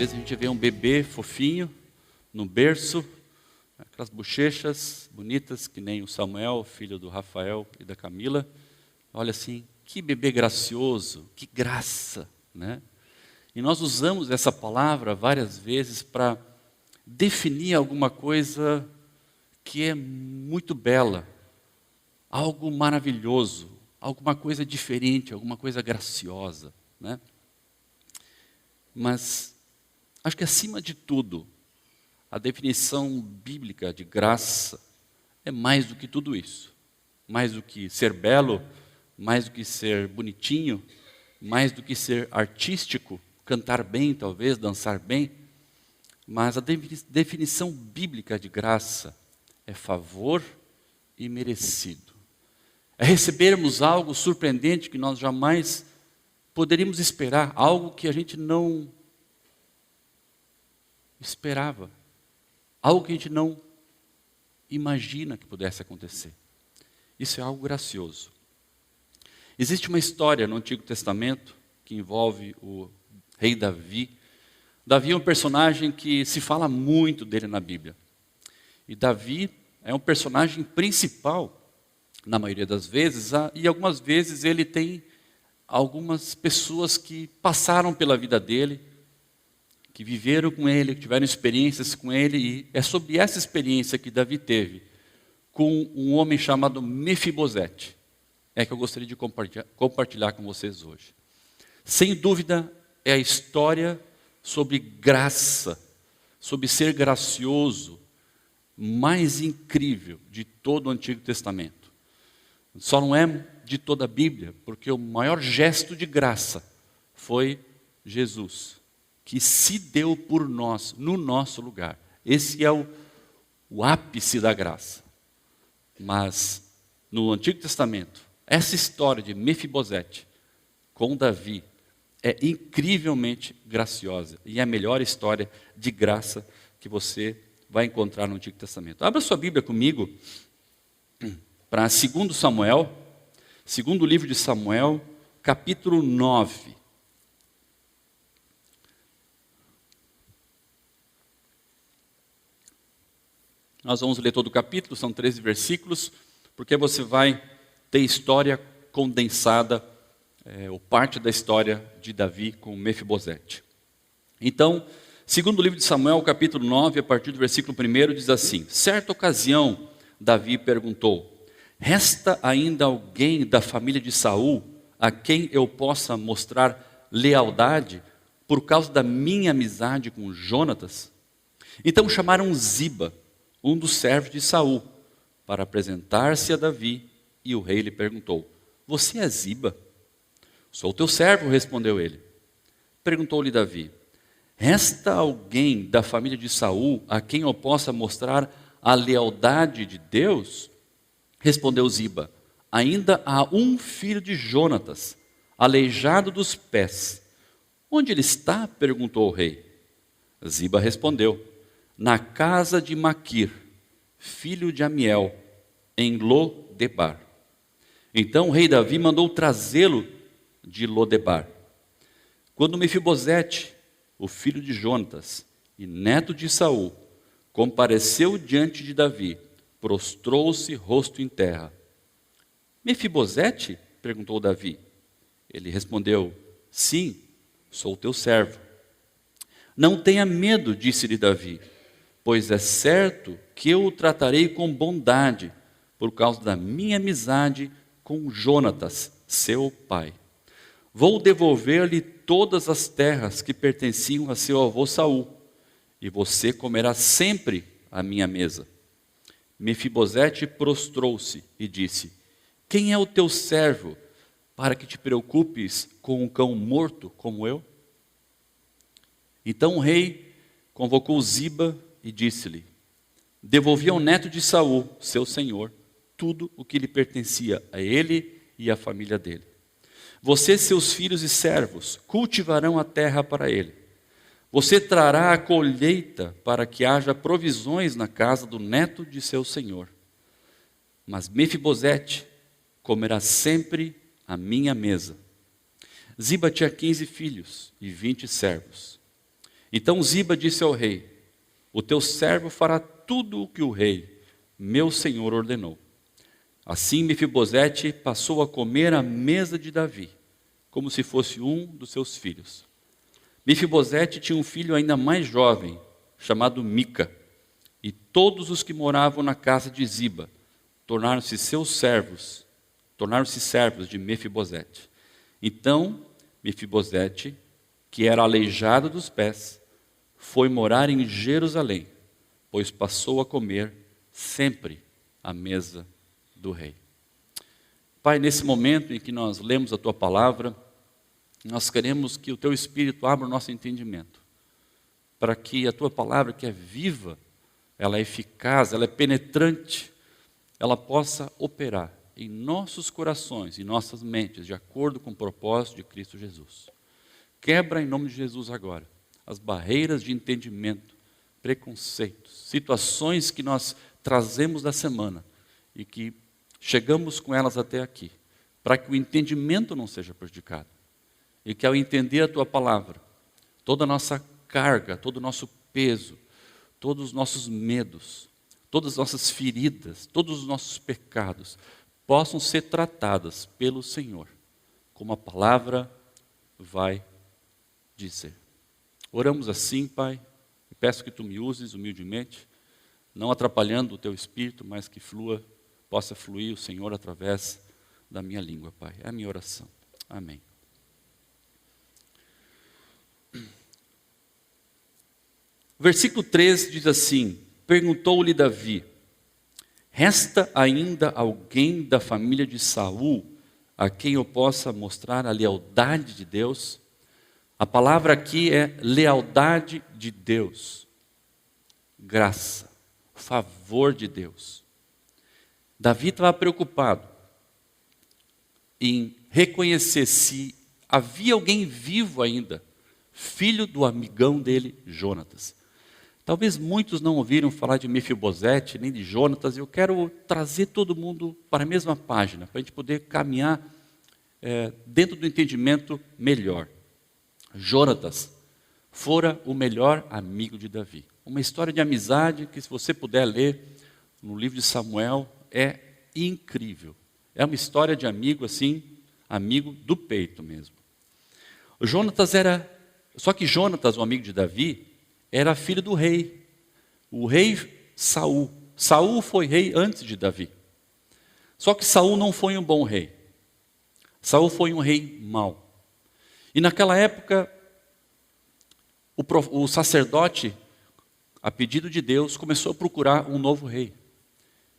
vezes a gente vê um bebê fofinho no berço, aquelas bochechas bonitas, que nem o Samuel, filho do Rafael e da Camila. Olha assim, que bebê gracioso, que graça, né? E nós usamos essa palavra várias vezes para definir alguma coisa que é muito bela, algo maravilhoso, alguma coisa diferente, alguma coisa graciosa, né? Mas acho que acima de tudo, a definição bíblica de graça é mais do que tudo isso. Mais do que ser belo, mais do que ser bonitinho, mais do que ser artístico, cantar bem talvez, dançar bem. Mas a definição bíblica de graça é favor e merecido. É recebermos algo surpreendente que nós jamais poderíamos esperar, algo que a gente não esperava, algo que a gente não imagina que pudesse acontecer. Isso é algo gracioso. Existe uma história no Antigo Testamento que envolve o rei Davi. Davi é um personagem que se fala muito dele na Bíblia. E Davi é um personagem principal, na maioria das vezes, e algumas vezes ele tem algumas pessoas que passaram pela vida dele, que viveram com ele, que tiveram experiências com ele, e é sobre essa experiência que Davi teve com um homem chamado Mefibosete, é que eu gostaria de compartilhar com vocês hoje. Sem dúvida, é a história sobre graça, sobre ser gracioso, mais incrível de todo o Antigo Testamento. Só não é de toda a Bíblia, porque o maior gesto de graça foi Jesus, que se deu por nós, no nosso lugar. Esse é o ápice da graça. Mas, no Antigo Testamento, essa história de Mefibosete com Davi é incrivelmente graciosa. E é a melhor história de graça que você vai encontrar no Antigo Testamento. Abra sua Bíblia comigo para 2 Samuel, segundo livro de Samuel, capítulo 9. Nós vamos ler todo o capítulo, são 13 versículos, porque você vai ter história condensada, ou parte da história de Davi com Mefibosete. Então, segundo o livro de Samuel, capítulo 9, a partir do versículo 1, diz assim: certa ocasião, Davi perguntou: resta ainda alguém da família de Saul a quem eu possa mostrar lealdade por causa da minha amizade com Jonatas? Então chamaram Ziba, um dos servos de Saul, para apresentar-se a Davi, e o rei lhe perguntou: você é Ziba? Sou teu servo, respondeu ele. Perguntou-lhe Davi: resta alguém da família de Saul a quem eu possa mostrar a lealdade de Deus? Respondeu Ziba: ainda há um filho de Jonatas, aleijado dos pés. Onde ele está? Perguntou o rei. Ziba respondeu: na casa de Maquir, filho de Amiel, em Lodebar. Então o rei Davi mandou trazê-lo de Lodebar. Quando Mefibosete, o filho de Jonatas e neto de Saul, compareceu diante de Davi, prostrou-se rosto em terra. Mefibosete? Perguntou Davi. Ele respondeu: sim, sou teu servo. Não tenha medo, disse-lhe Davi, pois é certo que eu o tratarei com bondade, por causa da minha amizade com Jonatas, seu pai. Vou devolver-lhe todas as terras que pertenciam a seu avô Saul, e você comerá sempre à minha mesa. Mefibosete prostrou-se e disse: quem é o teu servo, para que te preocupes com um cão morto como eu? Então o rei convocou Ziba e disse-lhe: devolvi ao neto de Saul, seu senhor, tudo o que lhe pertencia a ele e à família dele. Você, seus filhos e servos, cultivarão a terra para ele. Você trará a colheita para que haja provisões na casa do neto de seu senhor. Mas Mefibosete comerá sempre à minha mesa. Ziba tinha 15 filhos e 20 servos. Então Ziba disse ao rei: o teu servo fará tudo o que o rei, meu senhor, ordenou. Assim Mefibosete passou a comer à mesa de Davi, como se fosse um dos seus filhos. Mefibosete tinha um filho ainda mais jovem, chamado Mica, e todos os que moravam na casa de Ziba tornaram-se servos de Mefibosete. Então Mefibosete, que era aleijado dos pés, foi morar em Jerusalém, pois passou a comer sempre à mesa do rei. Pai, nesse momento em que nós lemos a Tua palavra, nós queremos que o Teu Espírito abra o nosso entendimento, para que a Tua palavra, que é viva, ela é eficaz, ela é penetrante, ela possa operar em nossos corações e nossas mentes, de acordo com o propósito de Cristo Jesus. Quebra em nome de Jesus agora as barreiras de entendimento, preconceitos, situações que nós trazemos da semana e que chegamos com elas até aqui, para que o entendimento não seja prejudicado. E que ao entender a Tua palavra, toda a nossa carga, todo o nosso peso, todos os nossos medos, todas as nossas feridas, todos os nossos pecados, possam ser tratadas pelo Senhor, como a palavra vai dizer. Oramos assim, Pai, e peço que Tu me uses humildemente, não atrapalhando o Teu Espírito, mas que possa fluir o Senhor através da minha língua, Pai. É a minha oração. Amém. O versículo 3 diz assim: perguntou-lhe Davi: resta ainda alguém da família de Saul a quem eu possa mostrar a lealdade de Deus? A palavra aqui é lealdade de Deus, graça, favor de Deus. Davi estava preocupado em reconhecer se havia alguém vivo ainda, filho do amigão dele, Jonatas. Talvez muitos não ouviram falar de Mefibosete, nem de Jonatas, e eu quero trazer todo mundo para a mesma página, para a gente poder caminhar dentro do entendimento melhor. Jonatas fora o melhor amigo de Davi. Uma história de amizade que, se você puder ler no livro de Samuel, é incrível. É uma história de amigo assim, amigo do peito mesmo. Só que Jonatas, o amigo de Davi, era filho do rei, o rei Saul. Saul foi rei antes de Davi. Só que Saul não foi um bom rei. Saul foi um rei mau. E naquela época, o sacerdote, a pedido de Deus, começou a procurar um novo rei.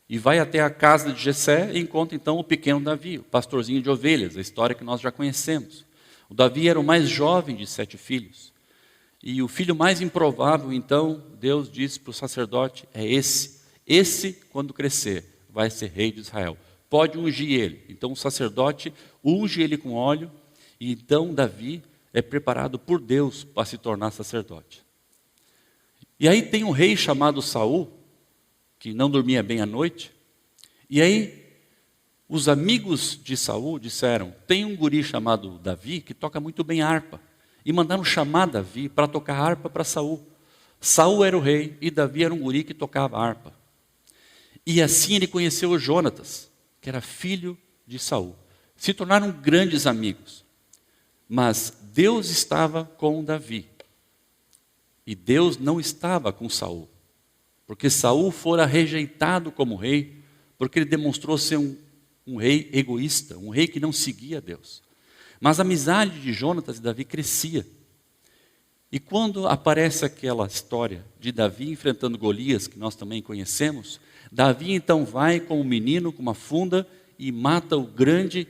E vai até a casa de Jessé e encontra então o pequeno Davi, o pastorzinho de ovelhas, a história que nós já conhecemos. O Davi era o mais jovem de 7 filhos. E o filho mais improvável, então, Deus disse para o sacerdote, é esse. Esse, quando crescer, vai ser rei de Israel. Pode ungir ele. Então o sacerdote unge ele com óleo, e então Davi é preparado por Deus para se tornar sacerdote. E aí tem um rei chamado Saul, que não dormia bem à noite, e aí os amigos de Saul disseram, tem um guri chamado Davi que toca muito bem harpa. E mandaram chamar Davi para tocar harpa para Saul. Saul era o rei e Davi era um guri que tocava harpa. E assim ele conheceu o Jonatas, que era filho de Saul. Se tornaram grandes amigos. Mas Deus estava com Davi. E Deus não estava com Saul. Porque Saul fora rejeitado como rei, porque ele demonstrou ser um rei egoísta, um rei que não seguia Deus. Mas a amizade de Jonatas e Davi crescia. E quando aparece aquela história de Davi enfrentando Golias, que nós também conhecemos, Davi então vai com um menino, com uma funda, e mata o grande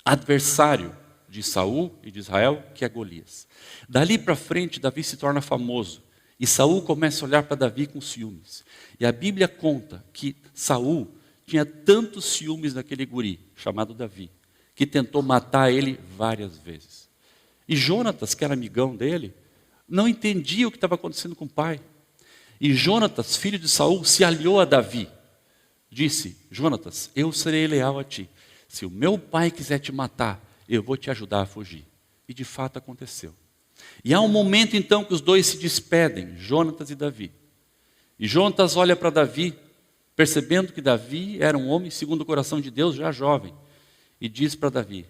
adversário de Saul e de Israel, que é Golias. Dali para frente, Davi se torna famoso. E Saul começa a olhar para Davi com ciúmes. E a Bíblia conta que Saul tinha tantos ciúmes daquele guri, chamado Davi, que tentou matar ele várias vezes. E Jonatas, que era amigão dele, não entendia o que estava acontecendo com o pai. E Jonatas, filho de Saul, se aliou a Davi. Disse, Jonatas, eu serei leal a ti. Se o meu pai quiser te matar, eu vou te ajudar a fugir. E de fato aconteceu. E há um momento então que os dois se despedem, Jonatas e Davi. E Jonatas olha para Davi, percebendo que Davi era um homem segundo o coração de Deus, já jovem, e diz para Davi: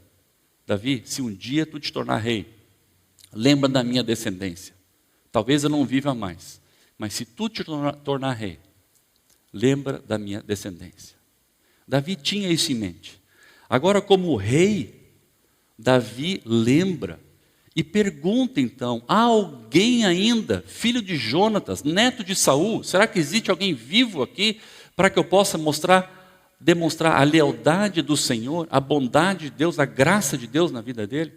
Davi, se um dia tu te tornar rei, lembra da minha descendência. Talvez eu não viva mais, mas se tu te tornar rei, lembra da minha descendência. Davi tinha isso em mente. Agora, como rei, Davi lembra e pergunta então: há alguém ainda, filho de Jonatas, neto de Saul? Será que existe alguém vivo aqui para que eu possa demonstrar a lealdade do Senhor, a bondade de Deus, a graça de Deus na vida dele?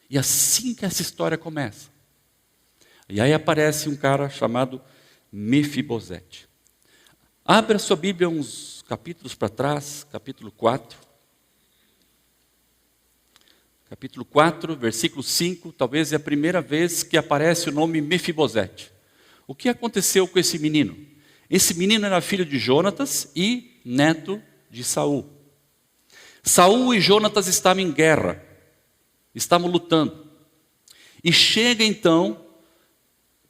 E assim que essa história começa. E aí aparece um cara chamado Mefibosete. Abra sua Bíblia uns capítulos para trás, capítulo 4. Capítulo 4, versículo 5, talvez é a primeira vez que aparece o nome Mefibosete. O que aconteceu com esse menino? Esse menino era filho de Jonatas e neto de Saul. Saul e Jonatas estavam em guerra, estavam lutando. E chega então,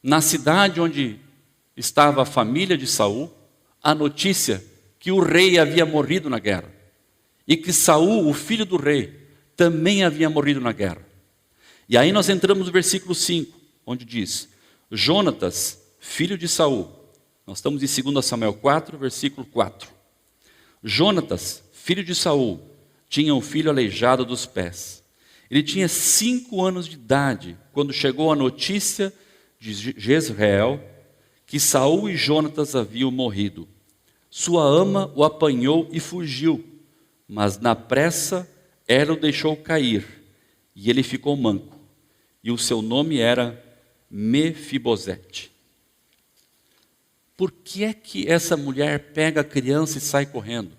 na cidade onde estava a família de Saul, a notícia que o rei havia morrido na guerra. E que Saul, o filho do rei, também havia morrido na guerra. E aí nós entramos no versículo 5, onde diz: Jonatas, filho de Saul. Nós estamos em 2 Samuel 4, versículo 4. Jonatas, filho de Saul, tinha um filho aleijado dos pés. Ele tinha 5 anos de idade quando chegou a notícia de Jezreel que Saul e Jonatas haviam morrido. Sua ama o apanhou e fugiu, mas na pressa ela o deixou cair, e ele ficou manco, e o seu nome era Mefibosete. Por que é que essa mulher pega a criança e sai correndo?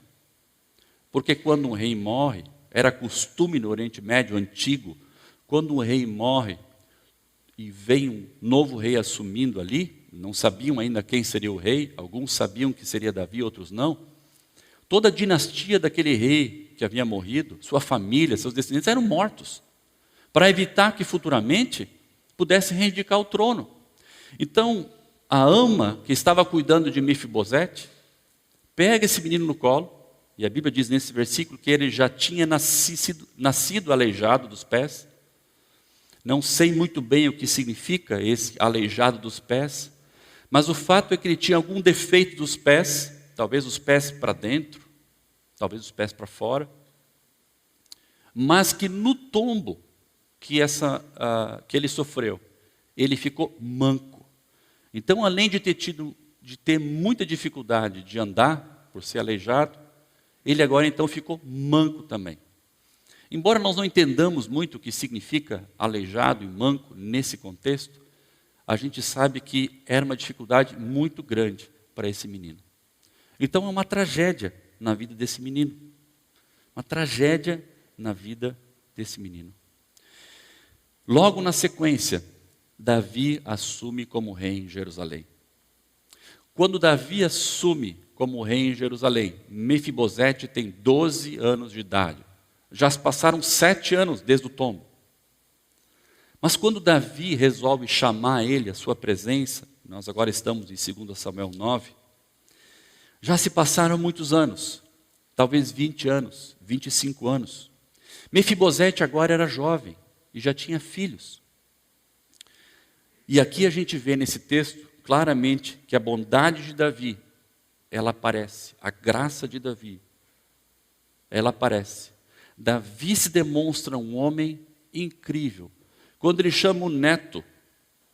Porque quando um rei morre, era costume no Oriente Médio antigo, quando um rei morre e vem um novo rei assumindo ali, não sabiam ainda quem seria o rei, alguns sabiam que seria Davi, outros não. Toda a dinastia daquele rei que havia morrido, sua família, seus descendentes eram mortos, para evitar que futuramente pudesse reivindicar o trono. Então, a ama que estava cuidando de Mefibosete, pega esse menino no colo, e a Bíblia diz nesse versículo que ele já tinha nascido aleijado dos pés. Não sei muito bem o que significa esse aleijado dos pés, mas o fato é que ele tinha algum defeito dos pés, talvez os pés para dentro, talvez os pés para fora, mas que no tombo que ele sofreu, ele ficou manco. Então, além de ter muita dificuldade de andar, por ser aleijado, ele agora então ficou manco também. Embora nós não entendamos muito o que significa aleijado e manco nesse contexto, a gente sabe que era uma dificuldade muito grande para esse menino. Então é uma tragédia na vida desse menino. Uma tragédia na vida desse menino. Logo na sequência, Davi assume como rei em Jerusalém. Quando Davi assume como rei em Jerusalém, Mefibosete tem 12 anos de idade. Já se passaram 7 anos desde o tombo. Mas quando Davi resolve chamar ele à sua presença, nós agora estamos em 2 Samuel 9, já se passaram muitos anos, talvez 20 anos, 25 anos. Mefibosete agora era jovem e já tinha filhos. E aqui a gente vê nesse texto claramente que a bondade de Davi, ela aparece, a graça de Davi, ela aparece. Davi se demonstra um homem incrível quando ele chama o neto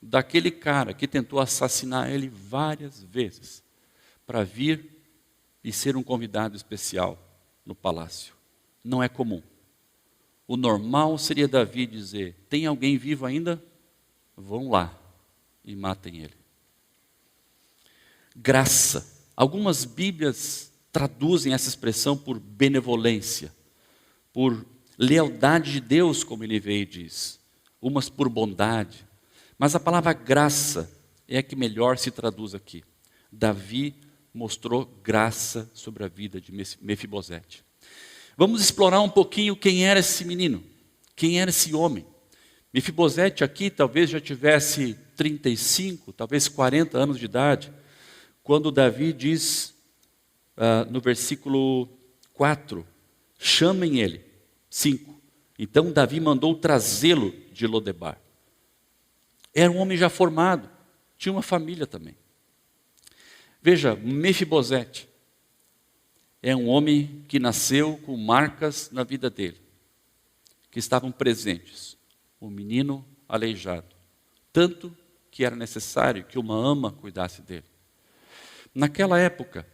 daquele cara que tentou assassinar ele várias vezes para vir e ser um convidado especial no palácio. Não é comum. O normal seria Davi dizer: tem alguém vivo ainda? Vão lá e matem ele. Graça. Algumas Bíblias traduzem essa expressão por benevolência, por lealdade de Deus, como ele veio e diz. Umas por bondade. Mas a palavra graça é a que melhor se traduz aqui. Davi mostrou graça sobre a vida de Mefibosete. Vamos explorar um pouquinho quem era esse menino, quem era esse homem. Mefibosete aqui talvez já tivesse 35, talvez 40 anos de idade, quando Davi diz no versículo 4, chamem ele. 5. Então Davi mandou trazê-lo de Lodebar. Era um homem já formado, tinha uma família também. Veja, Mefibosete é um homem que nasceu com marcas na vida dele, que estavam presentes. Um menino aleijado, tanto que era necessário que uma ama cuidasse dele. Naquela época,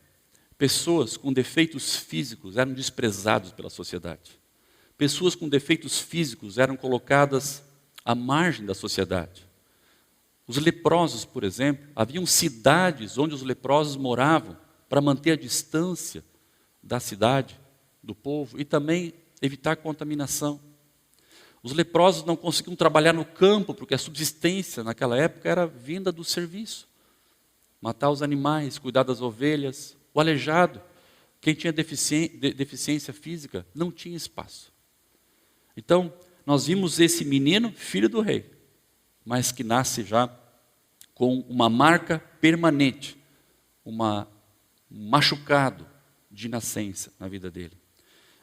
pessoas com defeitos físicos eram desprezados pela sociedade. Pessoas com defeitos físicos eram colocadas à margem da sociedade. Os leprosos, por exemplo, haviam cidades onde os leprosos moravam para manter a distância da cidade, do povo, e também evitar contaminação. Os leprosos não conseguiam trabalhar no campo, porque a subsistência naquela época era vinda do serviço. Matar os animais, cuidar das ovelhas. O aleijado, quem tinha deficiência física, não tinha espaço. Então, nós vimos esse menino, filho do rei, mas que nasce já com uma marca permanente, um machucado de nascença na vida dele.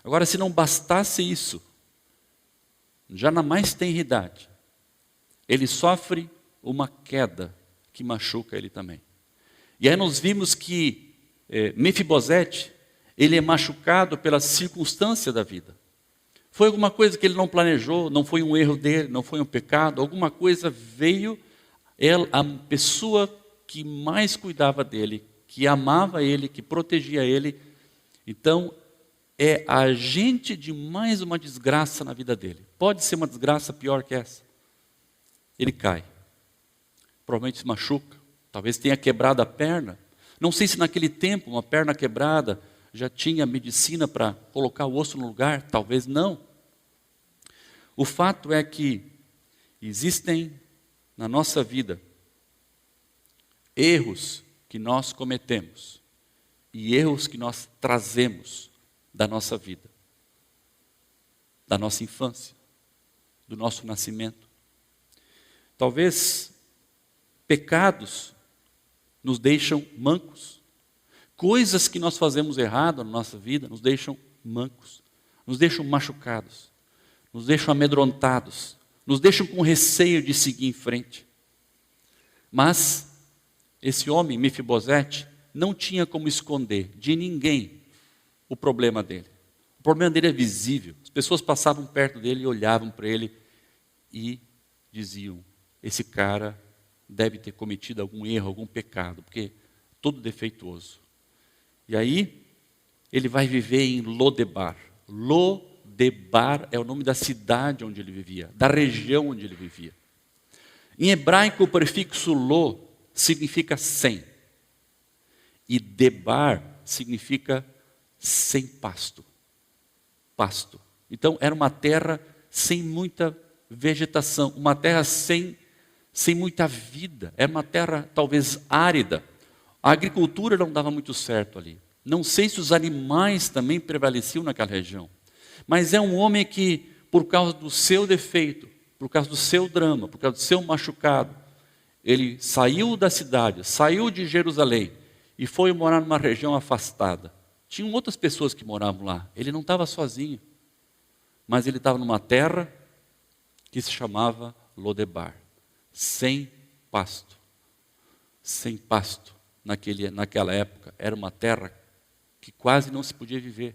Agora, se não bastasse isso, já na mais tenra idade, ele sofre uma queda que machuca ele também. E aí nós vimos que Mefibosete, ele é machucado pela circunstância da vida. Foi alguma coisa que ele não planejou, não foi um erro dele, não foi um pecado, alguma coisa veio, a pessoa que mais cuidava dele, que amava ele, que protegia ele, então é agente de mais uma desgraça na vida dele. Pode ser uma desgraça pior que essa. Ele cai, provavelmente se machuca, talvez tenha quebrado a perna. Não sei se naquele tempo uma perna quebrada já tinha medicina para colocar o osso no lugar, talvez não. O fato é que existem na nossa vida erros que nós cometemos e erros que nós trazemos da nossa vida, da nossa infância, do nosso nascimento. Talvez pecados nos deixam mancos. Coisas que nós fazemos errado na nossa vida nos deixam mancos, nos deixam machucados, nos deixam amedrontados, nos deixam com receio de seguir em frente. Mas esse homem, Mefibosete, não tinha como esconder de ninguém o problema dele. O problema dele é visível. As pessoas passavam perto dele e olhavam para ele e diziam: esse cara deve ter cometido algum erro, algum pecado, porque todo defeituoso. E aí, ele vai viver em Lodebar. Lodebar é o nome da cidade onde ele vivia, da região onde ele vivia. Em hebraico, o prefixo lo significa sem. E debar significa sem pasto. Pasto. Então, era uma terra sem muita vegetação, uma terra sem muita vida. Era uma terra talvez árida. A agricultura não dava muito certo ali. Não sei se os animais também prevaleciam naquela região. Mas é um homem que, por causa do seu defeito, por causa do seu drama, por causa do seu machucado, ele saiu da cidade, saiu de Jerusalém e foi morar numa região afastada. Tinham outras pessoas que moravam lá. Ele não estava sozinho. Mas ele estava numa terra que se chamava Lodebar. Sem pasto. Sem pasto. Naquela época, era uma terra que quase não se podia viver.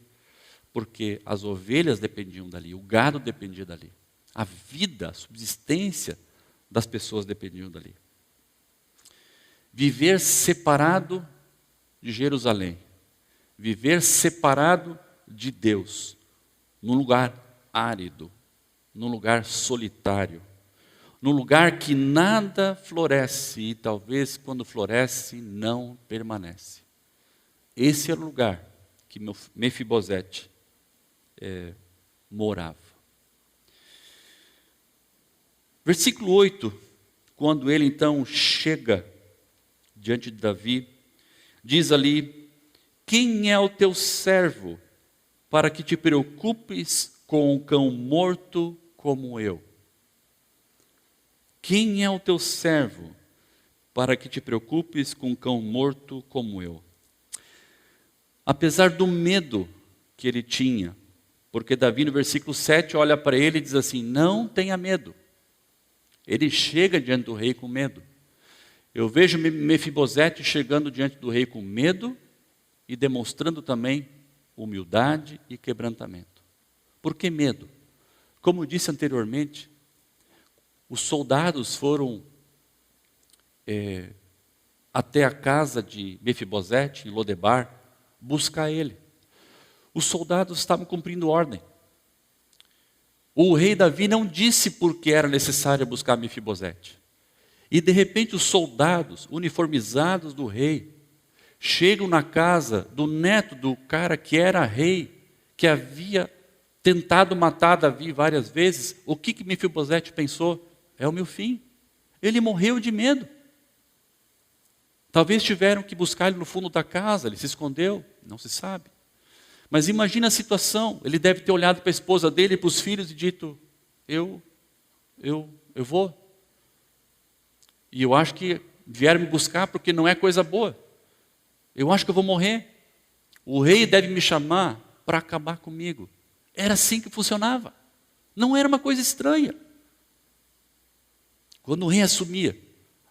Porque as ovelhas dependiam dali, o gado dependia dali. A vida, a subsistência das pessoas dependiam dali. Viver separado de Jerusalém. Viver separado de Deus, num lugar árido, num lugar solitário, num lugar que nada floresce e talvez quando floresce não permanece. Esse era o lugar que Mefibosete morava. Versículo 8, quando ele então chega diante de Davi, diz ali: quem é o teu servo para que te preocupes com um cão morto como eu? quem é o teu servo para que te preocupes com um cão morto como eu? Apesar do medo que ele tinha, porque Davi no versículo 7 olha para ele e diz assim, não tenha medo. Ele chega diante do rei com medo. Eu vejo Mefibosete chegando diante do rei com medo e demonstrando também humildade e quebrantamento. Por que medo? Como eu disse anteriormente, os soldados foram até a casa de Mefibosete, em Lodebar, buscar ele. Os soldados estavam cumprindo ordem. O rei Davi não disse por que era necessário buscar Mefibosete. E de repente os soldados uniformizados do rei chegam na casa do neto do cara que era rei, que havia tentado matar Davi várias vezes. O que Mefibosete pensou? É o meu fim. Ele morreu de medo. Talvez tiveram que buscar ele no fundo da casa, ele se escondeu, não se sabe. Mas imagina a situação, ele deve ter olhado para a esposa dele e para os filhos e dito, eu vou. E eu acho que vieram me buscar porque não é coisa boa. Eu acho que eu vou morrer. O rei deve me chamar para acabar comigo. Era assim que funcionava. Não era uma coisa estranha. Quando o rei assumia,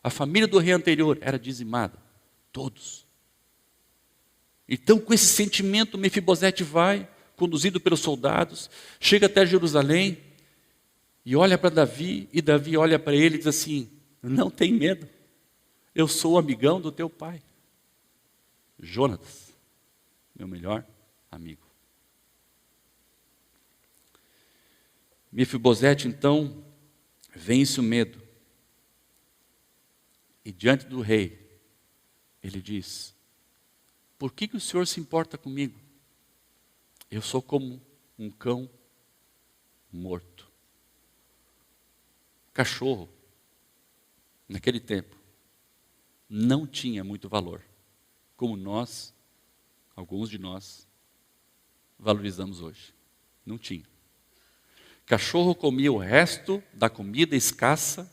a família do rei anterior era dizimada. Todos. Então, com esse sentimento, Mefibosete vai, conduzido pelos soldados, chega até Jerusalém e olha para Davi, e Davi olha para ele e diz assim, não tem medo, eu sou o amigão do teu pai. Jonatas, meu melhor amigo. Mefibosete, então, vence o medo. E diante do rei, ele diz, por que o Senhor se importa comigo? Eu sou como um cão morto. Cachorro, naquele tempo, não tinha muito valor, como nós, alguns de nós, valorizamos hoje. Não tinha. Cachorro comia o resto da comida escassa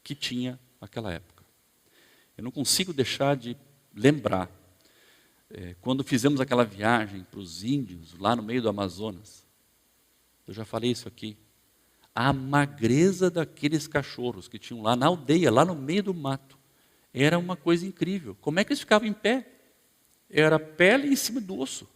que tinha naquela época. Eu não consigo deixar de lembrar, quando fizemos aquela viagem para os índios, lá no meio do Amazonas, eu já falei isso aqui, a magreza daqueles cachorros que tinham lá na aldeia, lá no meio do mato, era uma coisa incrível. Como é que eles ficavam em pé? Era pele em cima do osso.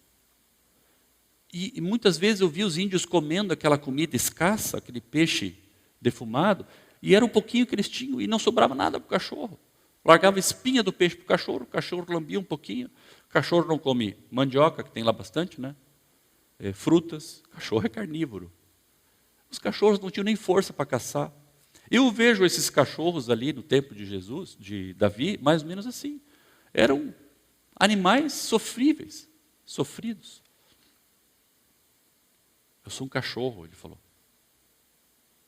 E muitas vezes eu vi os índios comendo aquela comida escassa, aquele peixe defumado, e era um pouquinho que eles tinham, e não sobrava nada para o cachorro. Largava espinha do peixe para o cachorro lambia um pouquinho. O cachorro não come mandioca, que tem lá bastante, né? Frutas, o cachorro é carnívoro. Os cachorros não tinham nem força para caçar. Eu vejo esses cachorros ali no tempo de Jesus, de Davi, mais ou menos assim. Eram animais sofríveis, sofridos. Eu sou um cachorro, ele falou.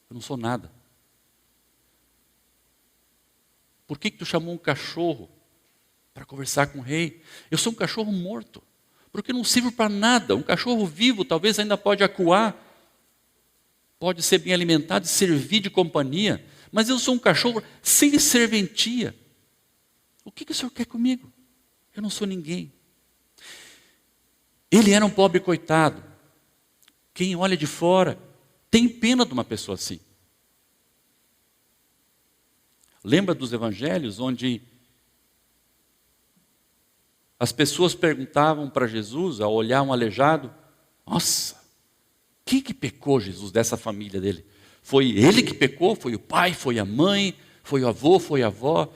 Eu não sou nada. Por que tu chamou um cachorro para conversar com o rei? Eu sou um cachorro morto, porque não sirvo para nada. Um cachorro vivo talvez ainda pode acuar, pode ser bem alimentado e servir de companhia, mas eu sou um cachorro sem serventia. O que o Senhor quer comigo? Eu não sou ninguém. Ele era um pobre coitado. Quem olha de fora tem pena de uma pessoa assim. Lembra dos evangelhos onde as pessoas perguntavam para Jesus, ao olhar um aleijado, nossa, quem que pecou Jesus dessa família dele? Foi ele que pecou? Foi o pai? Foi a mãe? Foi o avô? Foi a avó?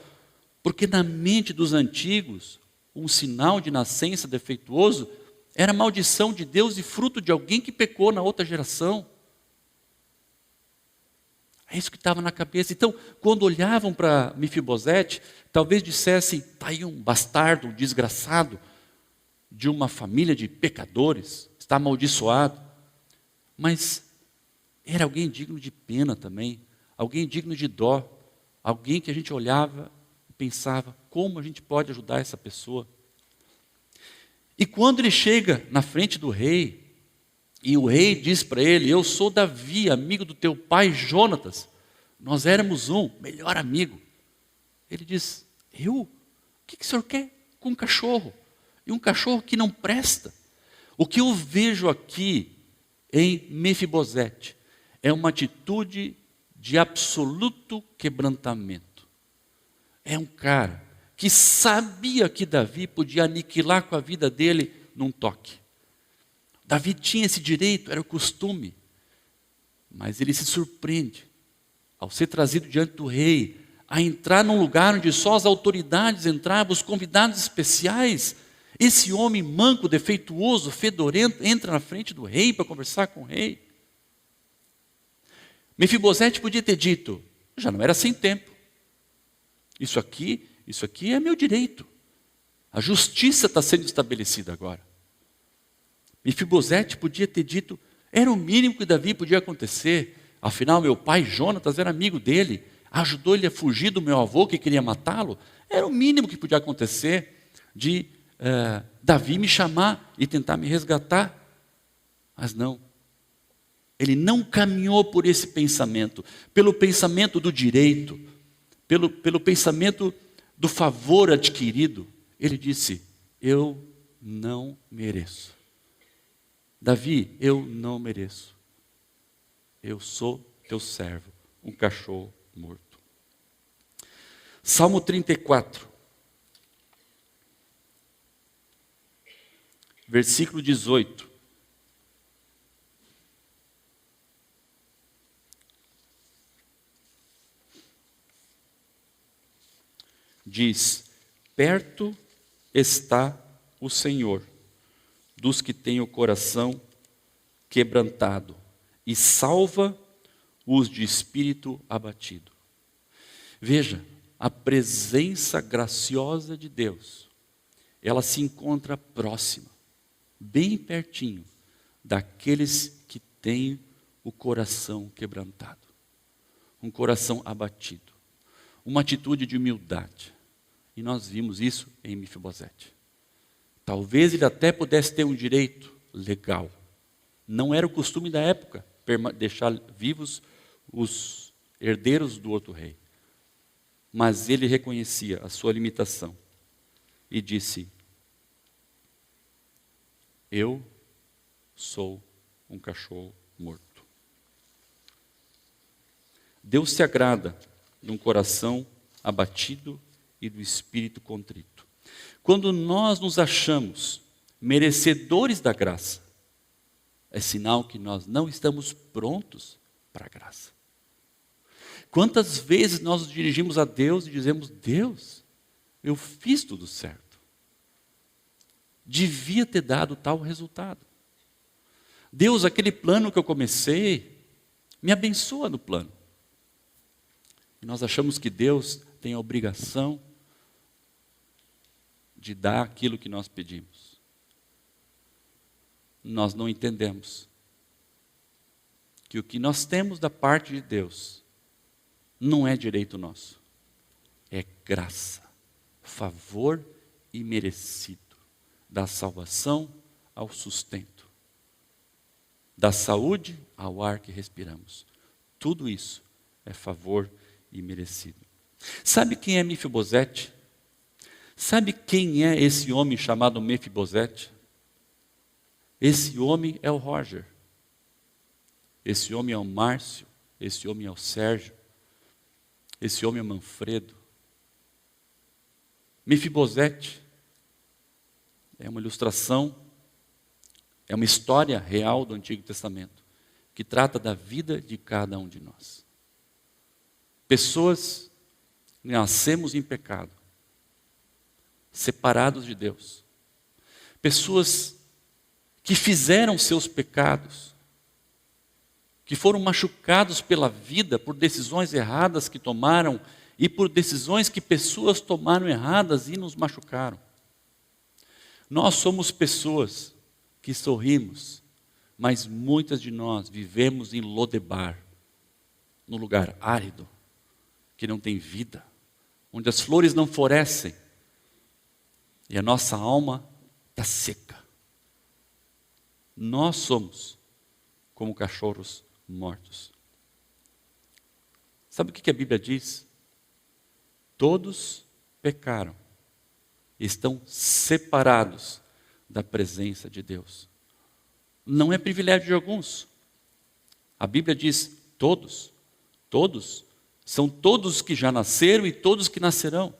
Porque na mente dos antigos, um sinal de nascença defeituoso era maldição de Deus e fruto de alguém que pecou na outra geração. É isso que estava na cabeça. Então, quando olhavam para Mefibosete, talvez dissessem, está aí um bastardo, um desgraçado, de uma família de pecadores, está amaldiçoado. Mas era alguém digno de pena também, alguém digno de dó, alguém que a gente olhava e pensava, como a gente pode ajudar essa pessoa? E quando ele chega na frente do rei, e o rei diz para ele, eu sou Davi, amigo do teu pai Jonatas. Nós éramos um melhor amigo. Ele diz, eu? O que o senhor quer com um cachorro? E um cachorro que não presta. O que eu vejo aqui em Mefibosete é uma atitude de absoluto quebrantamento. É um cara que sabia que Davi podia aniquilar com a vida dele num toque. Davi tinha esse direito, era o costume. Mas ele se surpreende, ao ser trazido diante do rei, a entrar num lugar onde só as autoridades entravam, os convidados especiais. Esse homem manco, defeituoso, fedorento, entra na frente do rei para conversar com o rei. Mefibosete podia ter dito, já não era sem tempo. Isso aqui é meu direito. A justiça está sendo estabelecida agora. Mefibosete podia ter dito, era o mínimo que Davi podia acontecer. Afinal, meu pai Jonatas era amigo dele, ajudou ele a fugir do meu avô que queria matá-lo. Era o mínimo que podia acontecer de Davi me chamar e tentar me resgatar. Mas não. Ele não caminhou por esse pensamento, pelo pensamento do direito, pelo pensamento do favor adquirido. Ele disse, eu não mereço. Davi, eu não mereço. Eu sou teu servo, um cachorro morto. Salmo 34, versículo 18. Diz, perto está o Senhor dos que têm o coração quebrantado e salva os de espírito abatido. Veja, a presença graciosa de Deus, ela se encontra próxima, bem pertinho, daqueles que têm o coração quebrantado, um coração abatido, uma atitude de humildade. E nós vimos isso em Mefibosete. Talvez ele até pudesse ter um direito legal. Não era o costume da época deixar vivos os herdeiros do outro rei. Mas ele reconhecia a sua limitação e disse, eu sou um cachorro morto. Deus se agrada de um coração abatido e do espírito contrito. Quando nós nos achamos merecedores da graça, é sinal que nós não estamos prontos para a graça. Quantas vezes nós nos dirigimos a Deus e dizemos, Deus, eu fiz tudo certo. Devia ter dado tal resultado. Deus, aquele plano que eu comecei, me abençoa no plano. E nós achamos que Deus tem a obrigação de dar aquilo que nós pedimos. Nós não entendemos que o que nós temos da parte de Deus não é direito nosso, é graça, favor imerecido, da salvação ao sustento, da saúde ao ar que respiramos. Tudo isso é favor imerecido. Sabe quem é Mefibosete? Sabe quem é esse homem chamado Mefibosete? Esse homem é o Roger. Esse homem é o Márcio. Esse homem é o Sérgio. Esse homem é o Manfredo. Mefibosete é uma ilustração, é uma história real do Antigo Testamento, que trata da vida de cada um de nós. Pessoas que nascemos em pecado, separados de Deus. Pessoas que fizeram seus pecados, que foram machucados pela vida por decisões erradas que tomaram e por decisões que pessoas tomaram erradas e nos machucaram. Nós somos pessoas que sorrimos, mas muitas de nós vivemos em Lodebar, num lugar árido, que não tem vida, onde as flores não florescem e a nossa alma está seca. Nós somos como cachorros mortos. Sabe o que a Bíblia diz? Todos pecaram, estão separados da presença de Deus. Não é privilégio de alguns. A Bíblia diz todos, todos, são todos que já nasceram e todos que nascerão.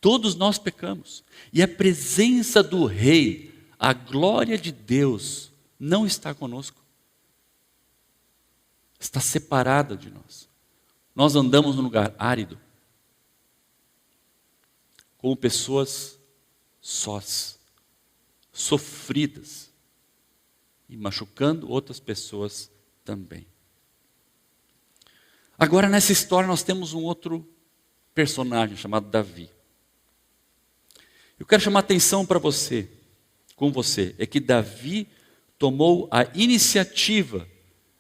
Todos nós pecamos. E a presença do Rei, a glória de Deus, não está conosco. Está separada de nós. Nós andamos num lugar árido, como pessoas sós, sofridas, e machucando outras pessoas também. Agora, nessa história, nós temos um outro personagem chamado Davi. Eu quero chamar a atenção para você, é que Davi tomou a iniciativa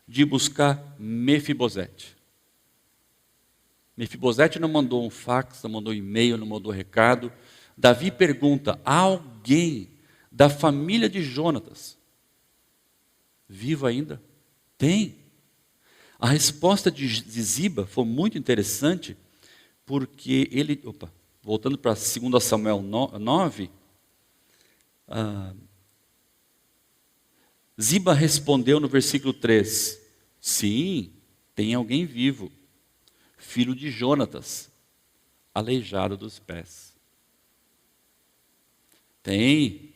de buscar Mefibosete. Mefibosete não mandou um fax, não mandou e-mail, não mandou recado. Davi pergunta: há alguém da família de Jonatas vivo ainda? Tem. A resposta de Ziba foi muito interessante, porque ele, voltando para 2 Samuel 9, Ziba respondeu no versículo 3, sim, tem alguém vivo, filho de Jonatas, aleijado dos pés. Tem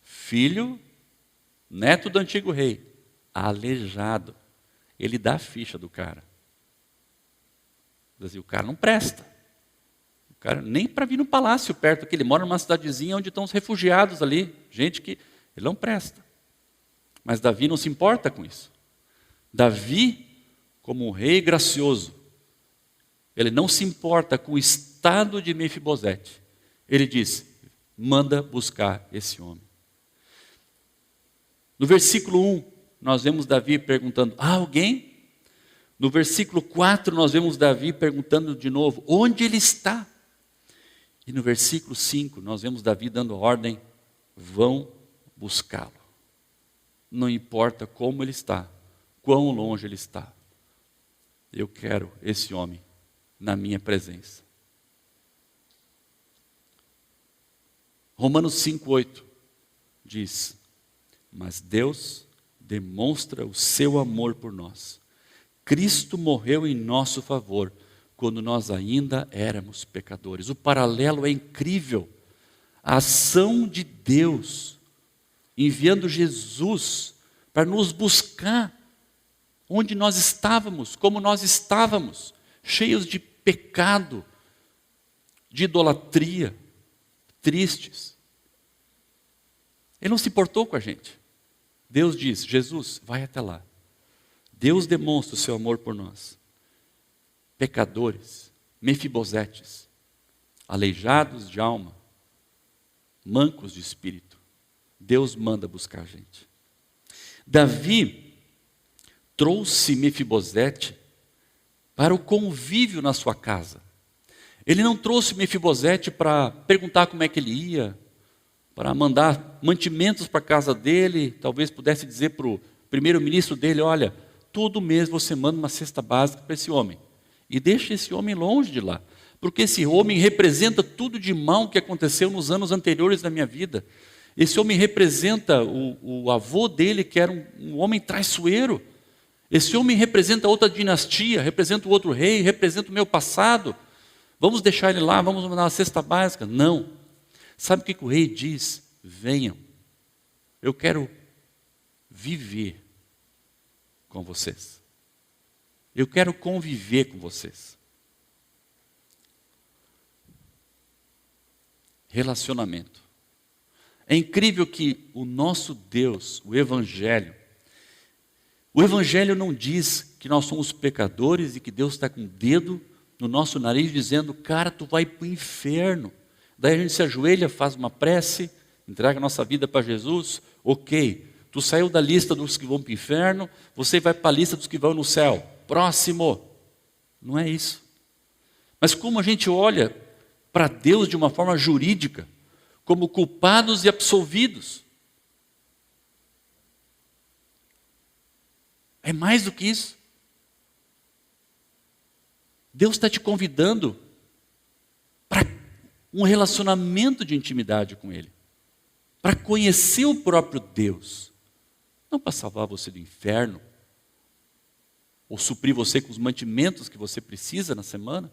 filho, neto do antigo rei, aleijado. Ele dá a ficha do cara. O cara não presta. O cara nem para vir no palácio perto, que ele mora numa cidadezinha onde estão os refugiados ali, gente que ele não presta. Mas Davi não se importa com isso. Davi, como um rei gracioso, ele não se importa com o estado de Mefibosete. Ele diz: manda buscar esse homem. No versículo 1, nós vemos Davi perguntando: há alguém? No versículo 4, nós vemos Davi perguntando de novo: onde ele está? E no versículo 5, nós vemos Davi dando ordem: vão buscá-lo. Não importa como ele está, quão longe ele está. Eu quero esse homem na minha presença. Romanos 5:8 diz: mas Deus demonstra o seu amor por nós. Cristo morreu em nosso favor, quando nós ainda éramos pecadores. O paralelo é incrível. A ação de Deus, enviando Jesus para nos buscar, onde nós estávamos, como nós estávamos, cheios de pecado, de idolatria, tristes. Ele não se importou com a gente. Deus diz: Jesus, vai até lá. Deus demonstra o seu amor por nós. Pecadores, mefibosetes, aleijados de alma, mancos de espírito. Deus manda buscar a gente. Davi trouxe Mefibosete para o convívio na sua casa. Ele não trouxe Mefibosete para perguntar como é que ele ia, para mandar mantimentos para a casa dele, talvez pudesse dizer para o primeiro-ministro dele: olha, todo mês você manda uma cesta básica para esse homem, e deixa esse homem longe de lá, porque esse homem representa tudo de mal que aconteceu nos anos anteriores da minha vida. Esse homem representa o avô dele, que era um homem traiçoeiro. Esse homem representa outra dinastia, representa o outro rei, representa o meu passado. Vamos deixar ele lá, vamos mandar uma cesta básica? Não. Sabe o que o rei diz? Venham, eu quero viver com vocês. Eu quero conviver com vocês. Relacionamento. É incrível que o nosso Deus, o Evangelho não diz que nós somos pecadores e que Deus está com o dedo no nosso nariz dizendo: cara, tu vai para o inferno. Daí a gente se ajoelha, faz uma prece, entrega a nossa vida para Jesus. Ok, tu saiu da lista dos que vão para o inferno, você vai para a lista dos que vão no céu. Próximo. Não é isso. Mas como a gente olha para Deus de uma forma jurídica, como culpados e absolvidos. É mais do que isso. Deus está te convidando para um relacionamento de intimidade com Ele, para conhecer o próprio Deus, não para salvar você do inferno, ou suprir você com os mantimentos que você precisa na semana,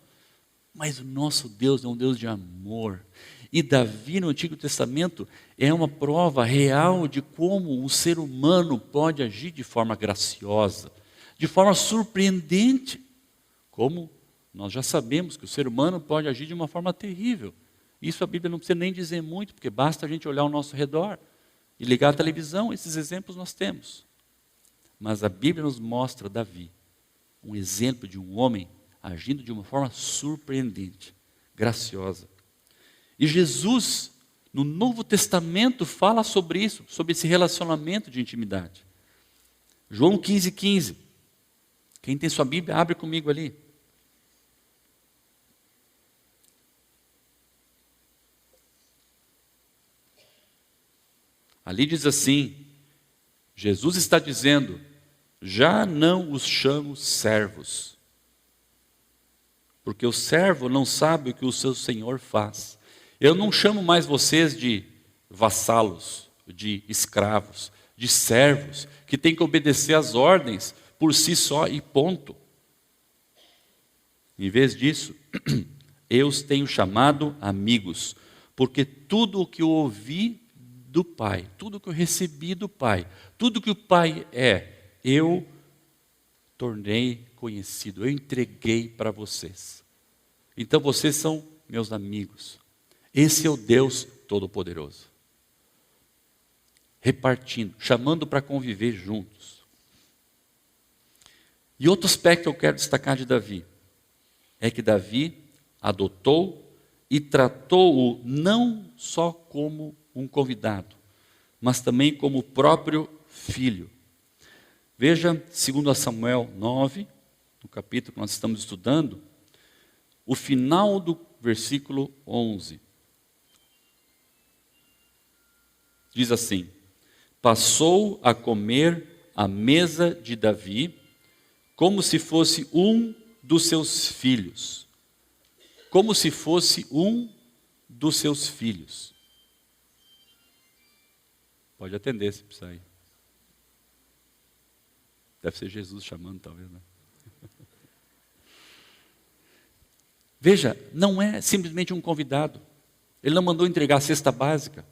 mas o nosso Deus é um Deus de amor. E Davi no Antigo Testamento é uma prova real de como o ser humano pode agir de forma graciosa, de forma surpreendente, como nós já sabemos que o ser humano pode agir de uma forma terrível. Isso a Bíblia não precisa nem dizer muito, porque basta a gente olhar ao nosso redor e ligar a televisão, esses exemplos nós temos. Mas a Bíblia nos mostra Davi, um exemplo de um homem agindo de uma forma surpreendente, graciosa. E Jesus, no Novo Testamento, fala sobre isso, sobre esse relacionamento de intimidade. João 15,15. Quem tem sua Bíblia, abre comigo ali. Ali diz assim, Jesus está dizendo, já não os chamo servos, porque o servo não sabe o que o seu senhor faz. Eu não chamo mais vocês de vassalos, de escravos, de servos, que têm que obedecer às ordens por si só e ponto. Em vez disso, eu os tenho chamado amigos, porque tudo o que eu ouvi do Pai, tudo o que eu recebi do Pai, tudo que o Pai é, eu tornei conhecido, eu entreguei para vocês. Então vocês são meus amigos. Esse é o Deus Todo-Poderoso. Repartindo, chamando para conviver juntos. E outro aspecto que eu quero destacar de Davi, é que Davi adotou e tratou-o não só como um convidado, mas também como o próprio filho. Veja, 2 Samuel 9, no capítulo que nós estamos estudando, o final do versículo 11. Diz assim, passou a comer à mesa de Davi, como se fosse um dos seus filhos. Como se fosse um dos seus filhos. Pode atender se precisar ir. Deve ser Jesus chamando, talvez, né? Veja, não é simplesmente um convidado. Ele não mandou entregar a cesta básica.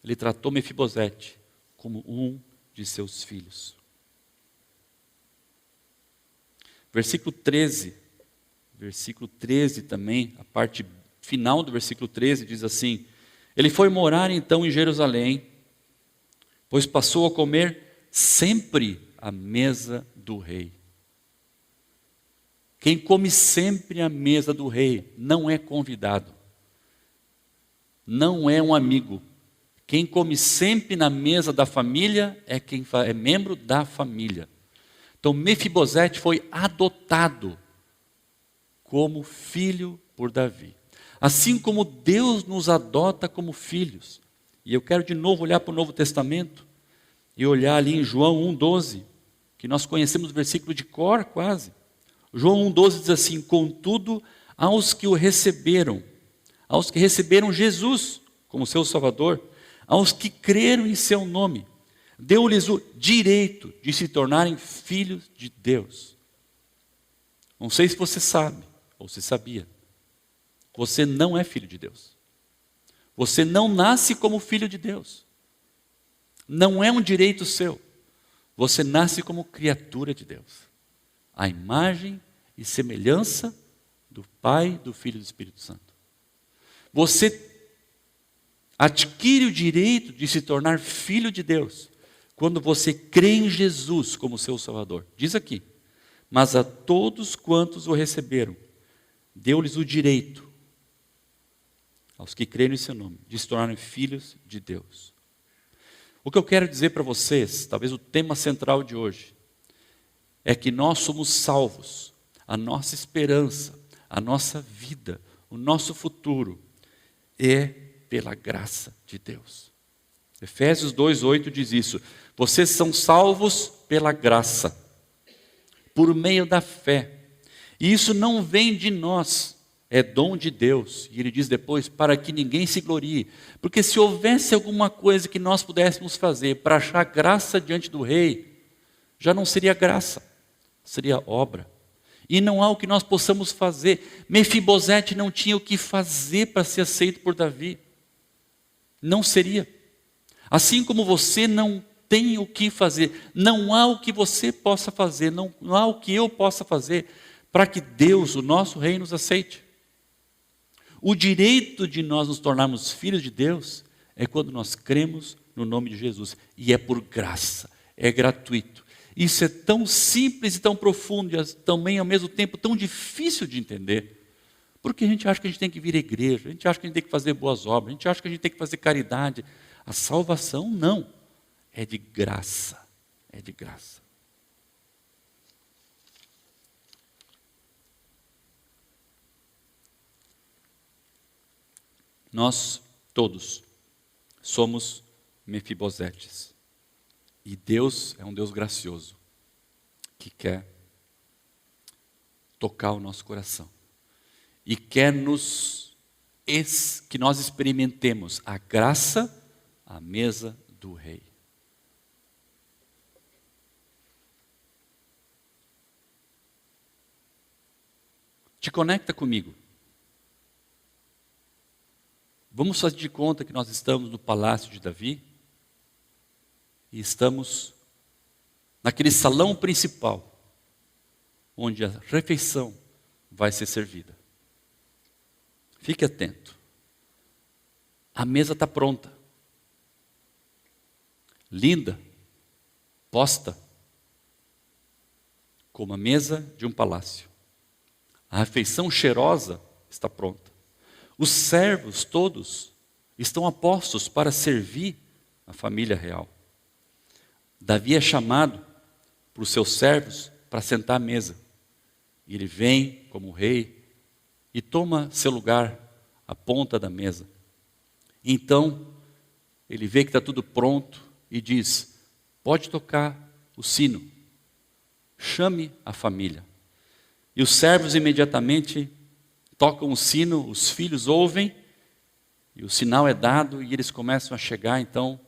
Ele tratou Mefibosete como um de seus filhos. Versículo 13 também, a parte final do versículo 13 diz assim, ele foi morar então em Jerusalém, pois passou a comer sempre à mesa do rei. Quem come sempre à mesa do rei não é convidado, não é um amigo. Quem come sempre na mesa da família é quem é membro da família. Então Mefibosete foi adotado como filho por Davi. Assim como Deus nos adota como filhos. E eu quero de novo olhar para o Novo Testamento e olhar ali em João 1,12, que nós conhecemos o versículo de cor quase. João 1,12 diz assim, contudo, aos que o receberam, aos que receberam Jesus como seu Salvador, aos que creram em seu nome, deu-lhes o direito de se tornarem filhos de Deus. Não sei se você sabe, ou se sabia, você não é filho de Deus. Você não nasce como filho de Deus. Não é um direito seu. Você nasce como criatura de Deus. A imagem e semelhança do Pai, do Filho e do Espírito Santo. Você adquire o direito de se tornar filho de Deus quando você crê em Jesus como seu Salvador. Diz aqui, mas a todos quantos o receberam, deu-lhes o direito, aos que creram em seu nome, de se tornarem filhos de Deus. O que eu quero dizer para vocês, talvez o tema central de hoje, é que nós somos salvos, a nossa esperança, a nossa vida, o nosso futuro é pela graça de Deus. Efésios 2,8 diz isso, vocês são salvos pela graça, por meio da fé. E isso não vem de nós, é dom de Deus. E ele diz depois, para que ninguém se glorie. Porque se houvesse alguma coisa que nós pudéssemos fazer para achar graça diante do rei, já não seria graça, seria obra. E não há o que nós possamos fazer. Mefibosete não tinha o que fazer para ser aceito por Davi. Não seria. Assim como você não tem o que fazer, não há o que você possa fazer, não há o que eu possa fazer para que Deus, o nosso rei, nos aceite. O direito de nós nos tornarmos filhos de Deus é quando nós cremos no nome de Jesus. E é por graça, é gratuito. Isso é tão simples e tão profundo, e também ao mesmo tempo tão difícil de entender. Porque a gente acha que a gente tem que vir à igreja, a gente acha que a gente tem que fazer boas obras, a gente acha que a gente tem que fazer caridade. A salvação não, é de graça, é de graça. Nós todos somos Mefibosetes. E Deus é um Deus gracioso, que quer tocar o nosso coração. E quer que nós experimentemos a graça à mesa do rei. Te conecta comigo. Vamos fazer de conta que nós estamos no palácio de Davi e estamos naquele salão principal, onde a refeição vai ser servida. Fique atento. A mesa está pronta. Linda, posta, como a mesa de um palácio. A refeição cheirosa está pronta. Os servos todos estão a postos para servir a família real. Davi é chamado por seus servos para sentar à mesa. E ele vem como rei e toma seu lugar à ponta da mesa. Então, ele vê que está tudo pronto e diz, pode tocar o sino, chame a família. E os servos imediatamente tocam o sino, os filhos ouvem, e o sinal é dado, e eles começam a chegar então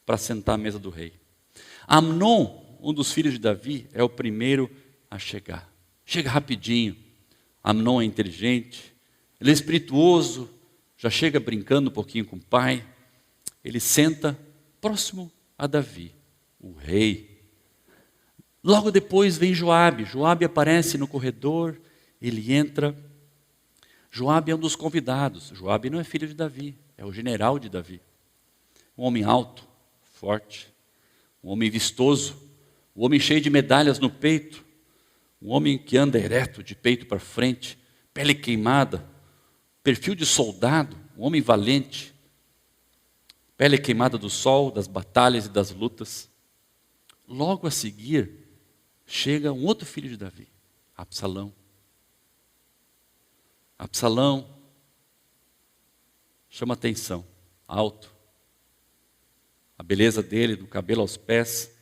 para sentar à mesa do rei. Amnon, um dos filhos de Davi, é o primeiro a chegar. Chega rapidinho. Amnon é inteligente, ele é espirituoso, já chega brincando um pouquinho com o pai. Ele senta próximo a Davi, o rei. Logo depois vem Joabe. Joabe aparece no corredor, ele entra. Joabe é um dos convidados. Joabe não é filho de Davi, é o general de Davi. Um homem alto, forte, um homem vistoso, um homem cheio de medalhas no peito, um homem que anda ereto, de peito para frente, pele queimada, perfil de soldado, um homem valente, pele queimada do sol, das batalhas e das lutas. Logo a seguir, chega um outro filho de Davi, Absalão. Absalão chama atenção, alto, a beleza dele, do cabelo aos pés,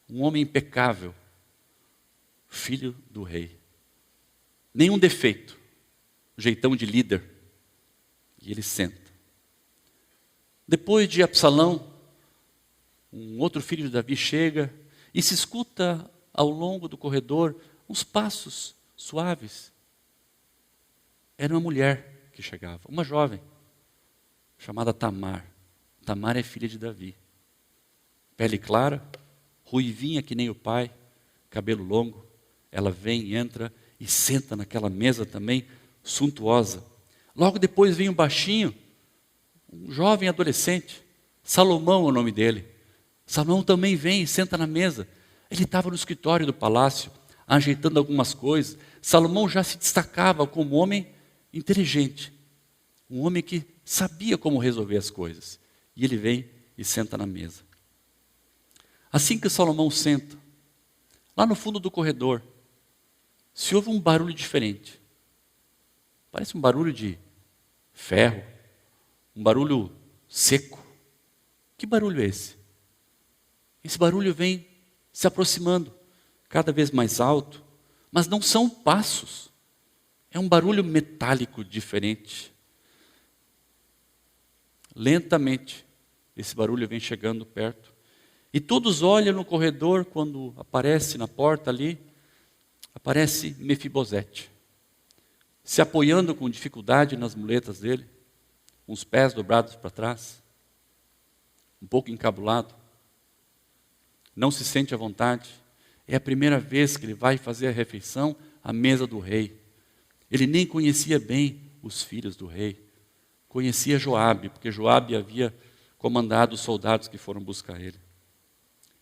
um homem impecável, filho do rei. Nenhum defeito, jeitão de líder. E ele senta. Depois de Absalão, um outro filho de Davi chega e se escuta ao longo do corredor uns passos suaves. Era uma mulher que chegava, uma jovem, chamada Tamar. Tamar é filha de Davi. Pele clara, ruivinha que nem o pai, cabelo longo. Ela vem, entra e senta naquela mesa também, suntuosa. Logo depois vem um baixinho, um jovem adolescente, Salomão é o nome dele. Salomão também vem e senta na mesa. Ele estava no escritório do palácio, ajeitando algumas coisas. Salomão já se destacava como um homem inteligente, um homem que sabia como resolver as coisas. E ele vem e senta na mesa. Assim que Salomão senta, lá no fundo do corredor, se ouve um barulho diferente. Parece um barulho de ferro, um barulho seco. Que barulho é esse? Esse barulho vem se aproximando, cada vez mais alto, mas não são passos. É um barulho metálico diferente. Lentamente, esse barulho vem chegando perto. E todos olham no corredor, quando aparece na porta ali, aparece Mefibosete, se apoiando com dificuldade nas muletas dele, com os pés dobrados para trás, um pouco encabulado, não se sente à vontade. É a primeira vez que ele vai fazer a refeição à mesa do rei. Ele nem conhecia bem os filhos do rei. Conhecia Joabe, porque Joabe havia comandado os soldados que foram buscar ele.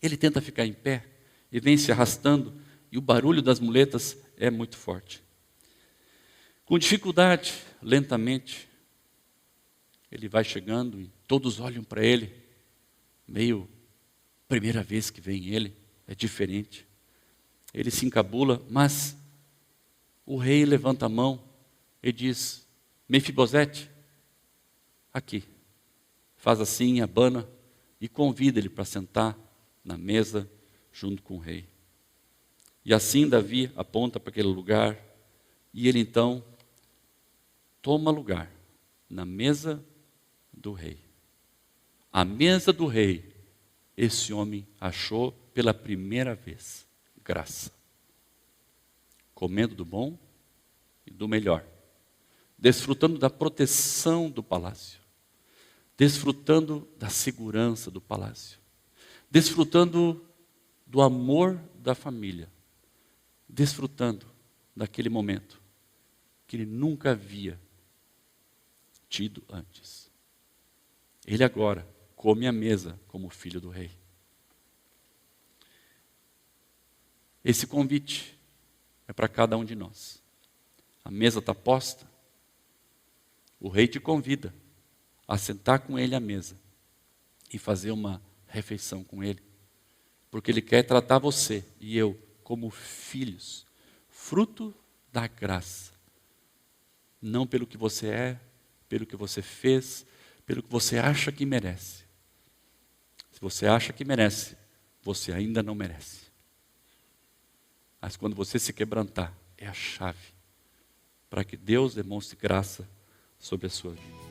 Ele tenta ficar em pé e vem se arrastando, e o barulho das muletas é muito forte. Com dificuldade, lentamente, ele vai chegando e todos olham para ele, meio primeira vez que vem ele, é diferente. Ele se encabula, mas o rei levanta a mão e diz: Mefibosete, aqui. Faz assim, abana e convida ele para sentar na mesa junto com o rei. E assim Davi aponta para aquele lugar e ele então toma lugar na mesa do rei. A mesa do rei, esse homem achou pela primeira vez graça. Comendo do bom e do melhor. Desfrutando da proteção do palácio. Desfrutando da segurança do palácio. Desfrutando do amor da família. Desfrutando daquele momento que ele nunca havia tido antes. Ele agora come à mesa como filho do rei. Esse convite é para cada um de nós. A mesa está posta. O rei te convida a sentar com ele à mesa e fazer uma refeição com ele. Porque ele quer tratar você e eu como filhos, fruto da graça. Não pelo que você é, pelo que você fez, pelo que você acha que merece. Se você acha que merece, você ainda não merece. Mas quando você se quebrantar, é a chave para que Deus demonstre graça sobre a sua vida.